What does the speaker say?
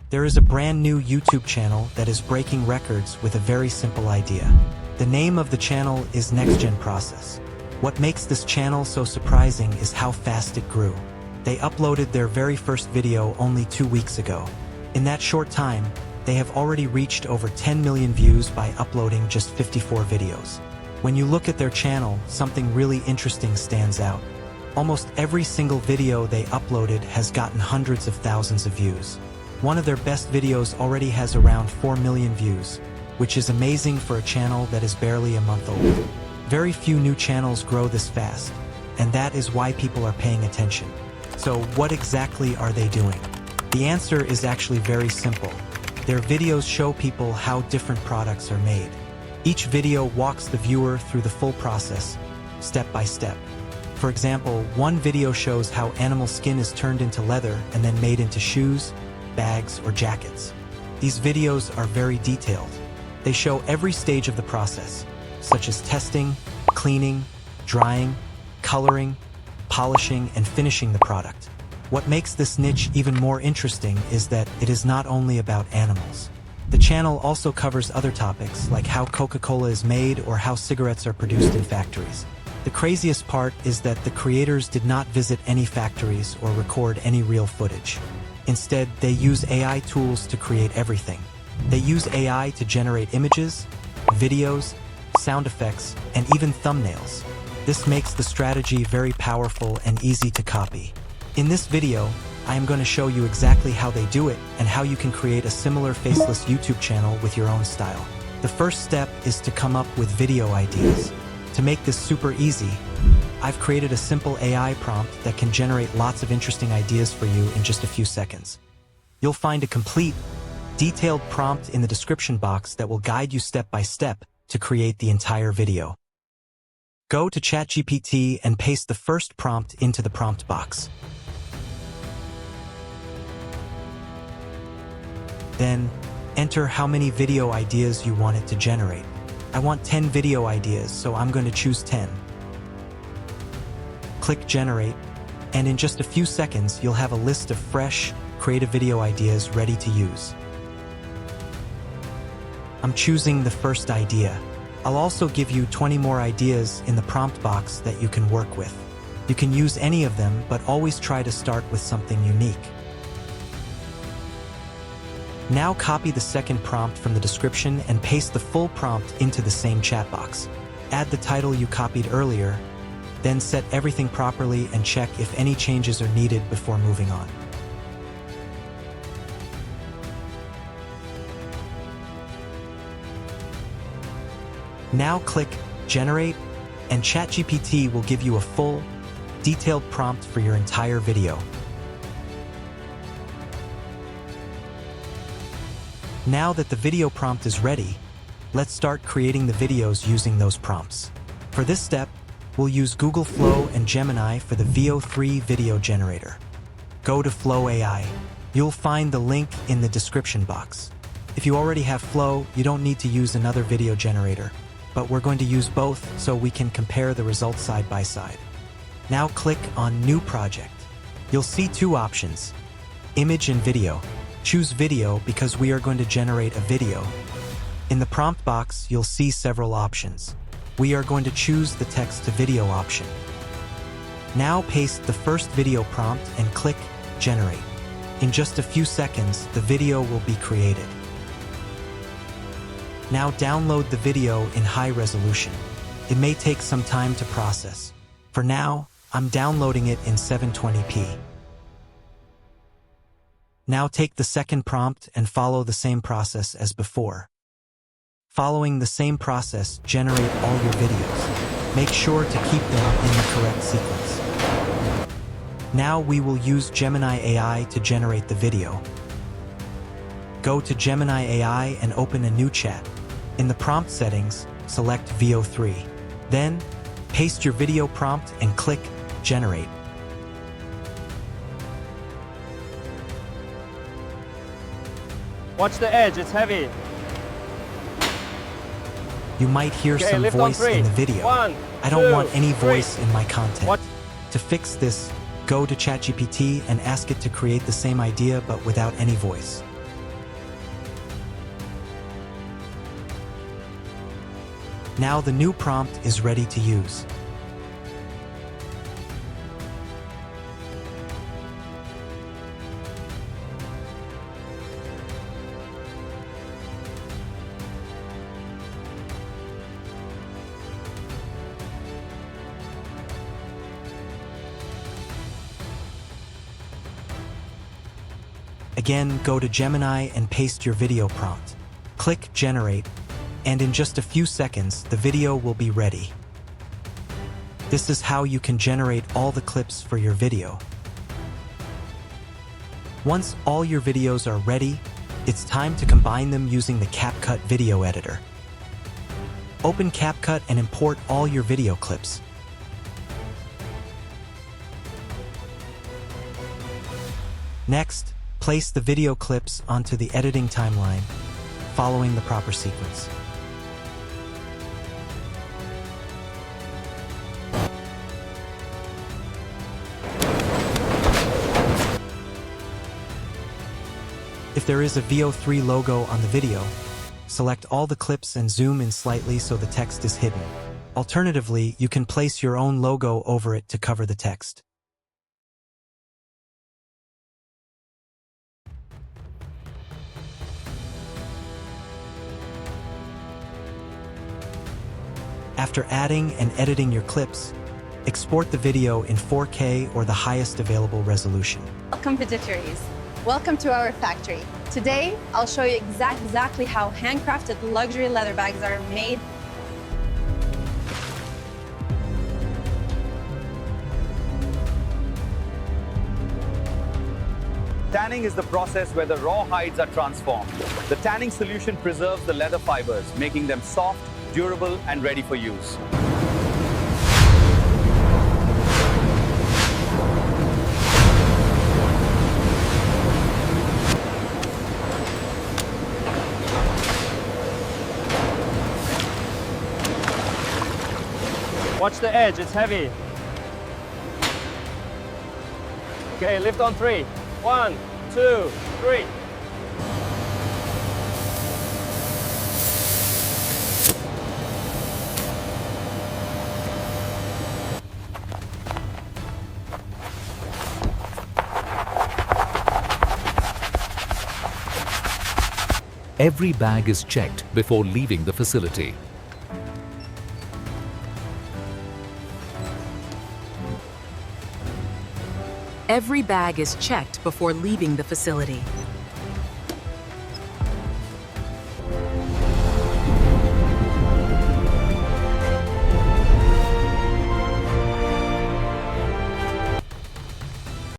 There is a brand new YouTube channel that is breaking records with a very simple idea. The name of the channel is Next Gen Process. What makes this channel so surprising is how fast it grew. They uploaded their very first video only 2 weeks ago. In that short time, they have already reached over 10 million views by uploading just 54 videos. When you look at their channel, something really interesting stands out. Almost every single video they uploaded has gotten hundreds of thousands of views. One of their best videos already has around 4 million views, which is amazing for a channel that is barely a month old. Very few new channels grow this fast, and that is why people are paying attention. So what exactly are they doing? The answer is actually very simple. Their videos show people how different products are made. Each video walks the viewer through the full process, step by step. For example, one video shows how animal skin is turned into leather and then made into shoes, bags, or jackets. These videos are very detailed. They show every stage of the process, such as testing, cleaning, drying, coloring, polishing, and finishing the product. What makes this niche even more interesting is that it is not only about animals. The channel also covers other topics like how Coca-Cola is made or how cigarettes are produced in factories. The craziest part is that the creators did not visit any factories or record any real footage. Instead, they use AI tools to create everything. They use AI to generate images, videos, sound effects, and even thumbnails. This makes the strategy very powerful and easy to copy. In this video, I am going to show you exactly how they do it and how you can create a similar faceless YouTube channel with your own style. The first step is to come up with video ideas. To make this super easy, I've created a simple AI prompt that can generate lots of interesting ideas for you in just a few seconds. You'll find a complete, detailed prompt in the description box that will guide you step by step to create the entire video. Go to ChatGPT and paste the first prompt into the prompt box. Then, enter how many video ideas you want it to generate. I want 10 video ideas, so I'm going to choose 10. Click Generate, and in just a few seconds, you'll have a list of fresh, creative video ideas ready to use. I'm choosing the first idea. I'll also give you 20 more ideas in the prompt box that you can work with. You can use any of them, but always try to start with something unique. Now copy the second prompt from the description and paste the full prompt into the same chat box. Add the title you copied earlier, then set everything properly and check if any changes are needed before moving on. Now click Generate, and ChatGPT will give you a full, detailed prompt for your entire video. Now that the video prompt is ready, let's start creating the videos using those prompts. For this step, we'll use Google Flow and Gemini for the VO3 video generator. Go to Flow AI. You'll find the link in the description box. If you already have Flow, you don't need to use another video generator, but we're going to use both so we can compare the results side by side. Now click on New Project. You'll see two options, Image and Video. Choose Video because we are going to generate a video. In the prompt box, you'll see several options. We are going to choose the text to video option. Now paste the first video prompt and click Generate. In just a few seconds, the video will be created. Now download the video in high resolution. It may take some time to process. For now, I'm downloading it in 720p. Now take the second prompt and follow the same process as before. Following the same process, generate all your videos. Make sure to keep them in the correct sequence. Now we will use Gemini AI to generate the video. Go to Gemini AI and open a new chat. In the prompt settings, select VO3. Then, paste your video prompt and click Generate. Watch the edge, it's heavy. You might hear some voice in the video. I don't want any voice in my content. To fix this, go to ChatGPT and ask it to create the same idea but without any voice. Now the new prompt is ready to use. Again, go to Gemini and paste your video prompt. Click Generate, and in just a few seconds, the video will be ready. This is how you can generate all the clips for your video. Once all your videos are ready, it's time to combine them using the CapCut video editor. Open CapCut and import all your video clips. Next, place the video clips onto the editing timeline, following the proper sequence. If there is a VO3 logo on the video, select all the clips and zoom in slightly so the text is hidden. Alternatively, you can place your own logo over it to cover the text. After adding and editing your clips, export the video in 4K or the highest available resolution. Welcome, visitors. Welcome to our factory. Today, I'll show you exactly how handcrafted luxury leather bags are made. Tanning is the process where the raw hides are transformed. The tanning solution preserves the leather fibers, making them soft, durable, and ready for use. Watch the edge, it's heavy. Okay, lift on 3. 1, 2, 3. Every bag is checked before leaving the facility. Every bag is checked before leaving the facility.